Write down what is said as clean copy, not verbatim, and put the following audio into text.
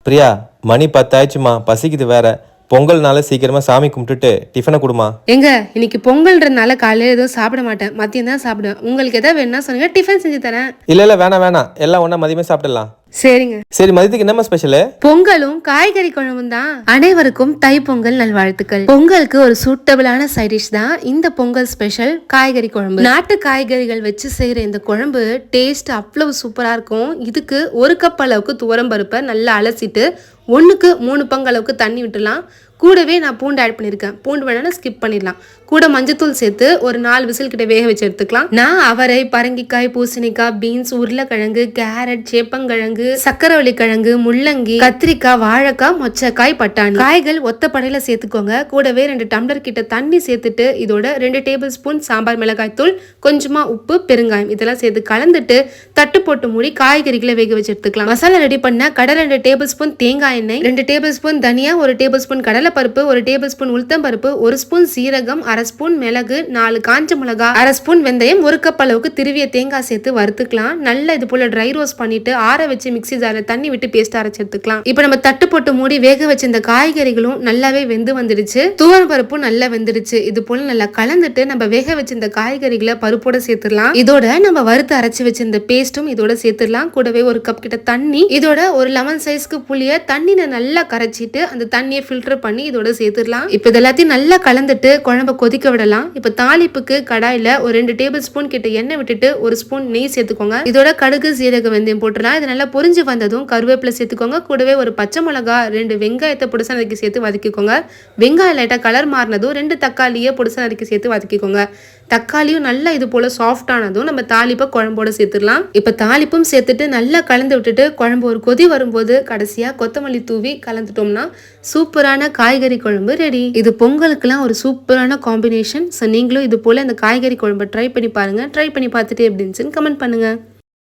பிரியா, மணி 10 ஆயிடுச்சுமா, பசிக்குது வேற. பொங்கல்னால சீக்கிரமா சாமி கும்பிட்டுட்டு டிஃபனை கொடுமா. எங்க இன்னைக்கு பொங்கல்ன்றதுனால காலையில எதுவும் சாப்பிட மாட்டேன், மதியம் தான் சாப்பிடுவேன். உங்களுக்கு எதாவது வேணும்னா சொன்னீங்க, டிஃபன் செஞ்சு தரேன். இல்ல வேணாம், எல்லாம் ஒண்ணா மதியமே சாப்பிடலாம். சரிங்க. சரி, மதியத்துக்கு என்னமா ஸ்பெஷல்? பொங்கலும் காய்கறி குழம்பும் தான். அனைவருக்கும் தை பொங்கல் நல்வாழ்த்துக்கள். பொங்கலுக்கு ஒரு சூட்டபிளான சைட் டிஷ் தான் இந்த பொங்கல் ஸ்பெஷல் காய்கறி குழம்பு. நாட்டு காய்கறிகள் வச்சு செய்யற இந்த குழம்பு டேஸ்ட் அவ்வளவு சூப்பரா இருக்கும். இதுக்கு 1 கப் அளவுக்கு துவரம் பருப்பை நல்லா அலசிட்டு 1க்கு 3 பங்கு அளவுக்கு தண்ணி விட்டுலாம். கூடவே நான் பூண்டு ஆட் பண்ணியிருக்கேன். பூண்டு வேணா ஸ்கிப் பண்ணிடலாம். கூட மஞ்சத்தூள் சேர்த்து ஒரு 4 விசில் கிட்ட வேக வச்சு எடுத்துக்கலாம். நான் அவரை, பரங்கிக்காய், பூசணிக்காய், பீன்ஸ், உருளைக்கிழங்கு, கேரட், சேப்பங்கிழங்கு, சக்கரவள்ளி கிழங்கு, முள்ளங்கி, கத்திரிக்காய், வாழைக்காய், மொச்சக்காய், பட்டாணி காய்கள் ஒத்தப்படையில சேர்த்துக்கோங்க. கூடவே 2 டம்ளர் கிட்ட தண்ணி சேர்த்துட்டு இதோட 2 டேபிள் ஸ்பூன் சாம்பார் மிளகாய் தூள், கொஞ்சமா உப்பு, பெருங்காயம் இதெல்லாம் சேர்த்து கலந்துட்டு தட்டு போட்டு மூடி காய்கறிகளை வேக வச்சு எடுத்துக்கலாம். மசாலா ரெடி பண்ண கடை 2 டேபிள் ஸ்பூன் தேங்காய் எண்ணெய், 2 டேபிள் ஸ்பூன் தனியா, 1 டேபிள் ஸ்பூன் கடலை பருப்பு, 1 டேபிள் ஸ்பூன் உளுத்தம் பருப்பு, 1 ஸ்பூன் சீரகம், 1/2 ஸ்பூன் மிளகு, 4 காஞ்ச மிளகாய், 1/2 ஸ்பூன் வெந்தயம், 1 கப் அளவுக்கு திருவிய தேங்காய் சேர்த்து வறுத்துக்கலாம். நல்லா இது போல ட்ரை ரோஸ்ட் பண்ணிட்டு ஆற வச்சு மிக்ஸி ஜார்ல தண்ணி விட்டு பேஸ்ட் அரைச்சு எடுத்துக்கலாம். இப்போ நம்ம தட்டு போட்டு மூடி வேக வச்ச இந்த காய்கறிகளும் நல்லாவே வெந்து வந்துடுச்சு. துவரம் பருப்பும் நல்லா வெந்துடுச்சு. இது போல நல்லா கலந்துட்டு நம்ம வேக வச்ச இந்த காய்கறிகளை பருப்போட சேர்த்துடலாம். இதோட நம்ம வறுத்து அரைச்சு வச்ச இந்த பேஸ்டும் இதோட சேர்த்துடலாம். கூடவே 1 கப் கிட்ட தண்ணி, இதோட ஒரு லெமன் சைஸ்க்கு புளிய தண்ணியை நல்லா கரைச்சிட்டு அந்த தண்ணியை ஃபில்டர் பண்ணி இதோட சேர்த்துடலாம். இப்போ இதெல்லாத்தையும் நல்லா கலந்துட்டு குழம்பு கொதிக்க விடலாம். இப்போ தாளிப்புக்கு கடாயில ஒரு 2 டேபிள் ஸ்பூன் கிட்ட எண்ணெய் விட்டுட்டு 1 ஸ்பூன் நெய் சேர்த்துக்கோங்க. இதோட கடுகு, சீரக, வெந்தயம் போட்டுடலாம். இது நல்லா பொரிஞ்சு வந்ததும் கருவேப்பிலை சேர்த்துக்கோங்க. கூடவே ஒரு பச்சை மிளகா, 2 வெங்காயத்தை பொடிசா நறுக்கி சேர்த்து வதக்கிக்கோங்க. வெங்காயம் லைட்டா கலர் மாறினதும் 2 தக்காளியை பொடிசா நறுக்கி சேர்த்து வதக்கிக்கோங்க. தக்காளியும் நல்லா இது போல சாஃப்ட் ஆனதும் நம்ம தாளிப்பை குழம்போட சேர்த்துடலாம். இப்ப தாளிப்பும் சேர்த்துட்டு நல்லா கலந்து விட்டுட்டு குழம்பு ஒரு கொதி வரும்போது கடைசியா கொத்தமல்லி தூவி கலந்துட்டோம்னா சூப்பரான காய்கறி குழம்பு ரெடி. இது பொங்கலுக்குலாம் ஒரு சூப்பரான காம்பினேஷன். ஸோ நீங்களும் இது போல இந்த காய்கறி குழம்பு ட்ரை பண்ணி பாருங்க. ட்ரை பண்ணி பார்த்துட்டு எப்படி இருந்துச்சுன்னு கமெண்ட் பண்ணுங்க.